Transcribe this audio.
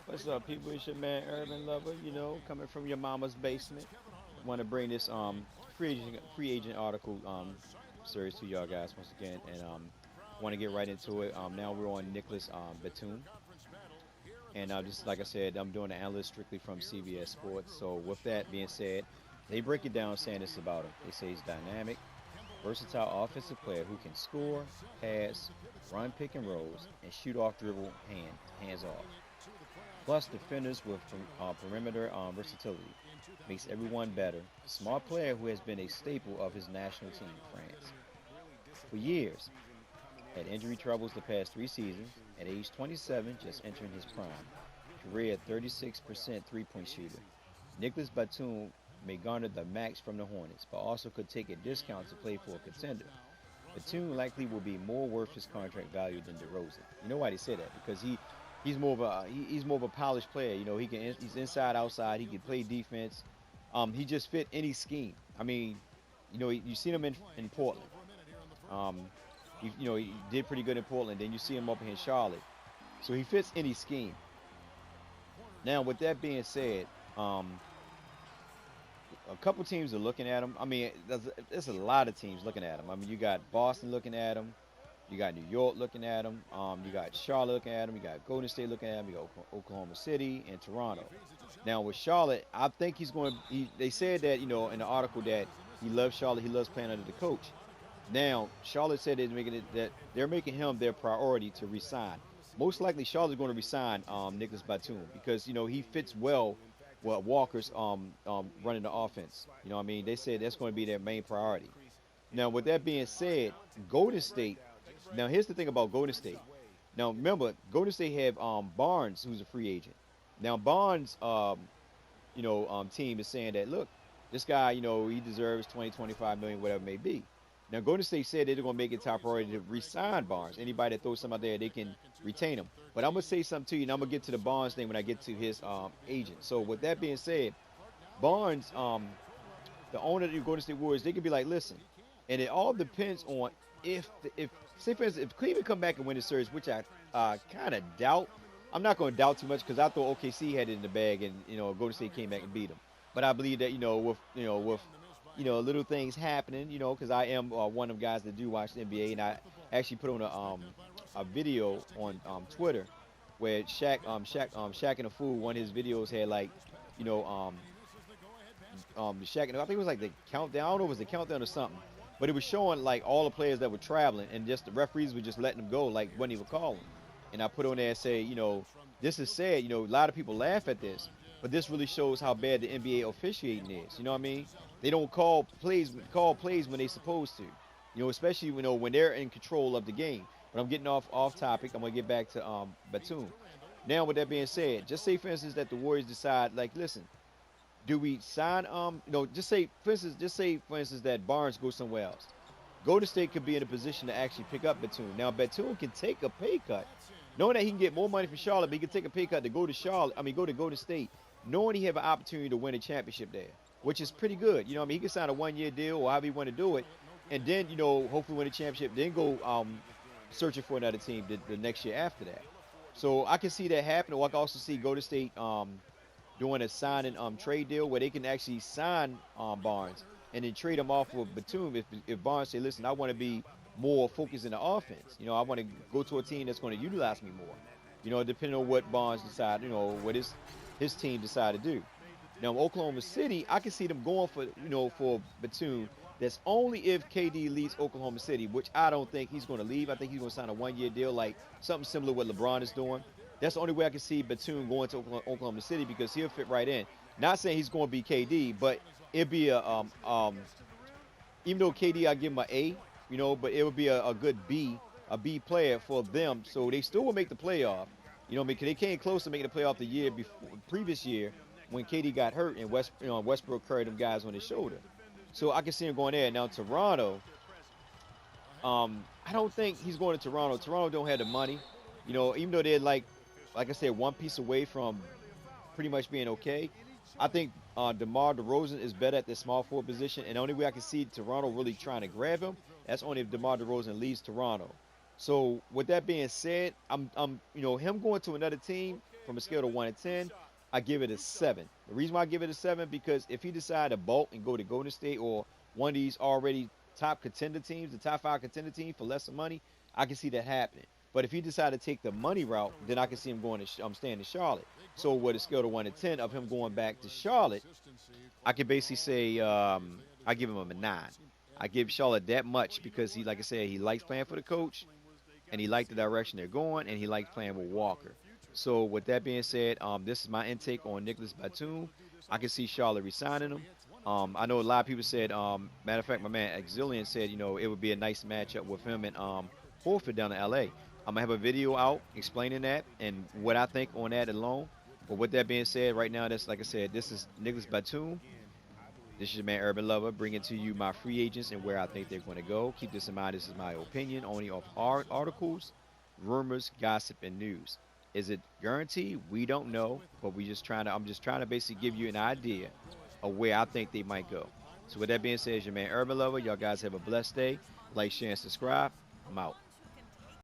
What's up, people? It's your man Urban Lover. Coming from your mama's basement. Want to bring this free agent article series to y'all guys once again, and want to get right into it. Now we're on Nicholas Batum, and just like I said, I'm doing the analyst strictly from CBS Sports. So with that being said, they break it down saying this about him. They say he's dynamic, versatile offensive player who can score, pass, run pick and rolls, and shoot off dribble hands off. Plus, defenders with perimeter versatility makes everyone better. Smart player who has been a staple of his national team, France, for years. Had injury troubles the past 3 seasons. At age 27, just entering his prime. Career at 36% three-point shooter. Nicholas Batum may garner the max from the Hornets, but also could take a discount to play for a contender. Batum likely will be more worth his contract value than DeRozan. You know why they say that? Because he's more of a polished player. He's inside outside. He can play defense. He just fit any scheme. I mean, you seen him in Portland. Um, he did pretty good in Portland. Then you see him up in Charlotte. So he fits any scheme. Now, with that being said, a couple teams are looking at him. I mean, there's a lot of teams looking at him. I mean, you got Boston looking at him. You got New York looking at him. You got Charlotte looking at him. You got Golden State looking at him. You got Oklahoma City and Toronto. Now with Charlotte, I think he's going. They said that in the article that he loves Charlotte. He loves playing under the coach. Now Charlotte said that they're making him their priority to resign. Most likely, Charlotte's going to resign Nicholas Batum because he fits well with Walker's running the offense. I mean, they said that's going to be their main priority. Now, with that being said, Golden State. Now, here's the thing about Golden State. Now, remember, Golden State have Barnes, who's a free agent. Now, Barnes, team is saying that look, this guy, he deserves 20, 25 million, whatever it may be. Now, Golden State said they're going to make it top priority to re-sign Barnes. Anybody that throws something out there, they can retain him. But I'm gonna say something to you, and I'm gonna get to the Barnes thing when I get to his agent. So, with that being said, Barnes, the owner of the Golden State Warriors, they could be like, listen, and it all depends on if say for instance, if Cleveland come back and win the series, which I kind of doubt. I'm not going to doubt too much because I thought OKC had it in the bag, and Golden State came back and beat them. But I believe that with little things happening, because I am one of the guys that do watch the NBA, and I actually put on a video on Twitter where Shaq and the Fool, one of his videos had like you know Shaq and I think it was like the countdown. I don't know if it was the countdown or something, but it was showing like all the players that were traveling, and just the referees were just letting them go, like wasn't even calling. And I put on there and say, this is sad. A lot of people laugh at this, but this really shows how bad the NBA officiating is. You know what I mean? They don't call plays when they supposed to. Especially when they're in control of the game. But I'm getting off topic. I'm gonna get back to Batum. Now, with that being said, just say for instance that the Warriors decide, like, listen, do we sign just say for instance that Barnes goes somewhere else. Golden State could be in a position to actually pick up Batum. Now Batum can take a pay cut, knowing that he can get more money from Charlotte, but he can take a pay cut to go to Charlotte. I mean, go to Golden State, knowing he have an opportunity to win a championship there, which is pretty good. I mean, he can sign a 1 year deal or however he want to do it, and then hopefully win a championship, then go searching for another team the next year after that. So I can see that happen, or I can also see Golden State doing a sign and trade deal where they can actually sign Barnes and then trade him off with Batum if Barnes say, listen, I want to be more focused in the offense. I want to go to a team that's going to utilize me more. Depending on what Barnes decide, what his team decide to do. Now Oklahoma City, I can see them going for Batum. That's only if KD leaves Oklahoma City, which I don't think he's going to leave. I think he's going to sign a 1 year deal, like something similar to what LeBron is doing. That's the only way I can see Batum going to Oklahoma City because he'll fit right in. Not saying he's going to be KD, but it'd be even though KD I give him an A, but it would be a good B player for them. So they still will make the playoff. Because they came close to making the playoff the year before, previous year when KD got hurt and Westbrook carried them guys on his shoulder. So I can see him going there. Now Toronto, I don't think he's going to Toronto. Toronto don't have the money. Even though they're like I said, one piece away from pretty much being okay. I think DeMar DeRozan is better at the small forward position, and the only way I can see Toronto really trying to grab him, that's only if DeMar DeRozan leaves Toronto. So with that being said, I'm him going to another team from a scale of 1 to 10, I give it a 7. The reason why I give it a 7 because if he decided to bulk and go to Golden State or one of these already top contender teams, the top 5 contender team for lesser money, I can see that happening. But if he decided to take the money route, then I can see him going to staying in Charlotte. So with a scale of 1 to 10 of him going back to Charlotte, I can basically say I give him a 9. I give Charlotte that much because he, like I said, he likes playing for the coach, and he liked the direction they're going, and he likes playing with Walker. So with that being said, this is my intake on Nicholas Batum. I can see Charlotte resigning him. I know a lot of people said, matter of fact, my man Exilian said, it would be a nice matchup with him and Horford down in LA. I'm gonna have a video out explaining that and what I think on that alone. But with that being said, right now, that's like I said, this is Nicholas Batum. This is your man Urban Lover bringing to you my free agents and where I think they're going to go. Keep this in mind. This is my opinion only of articles, rumors, gossip, and news. Is it guaranteed? We don't know, but I'm just trying to basically give you an idea of where I think they might go. So with that being said, it's your man Urban Lover. Y'all guys have a blessed day. Like, share, and subscribe. I'm out.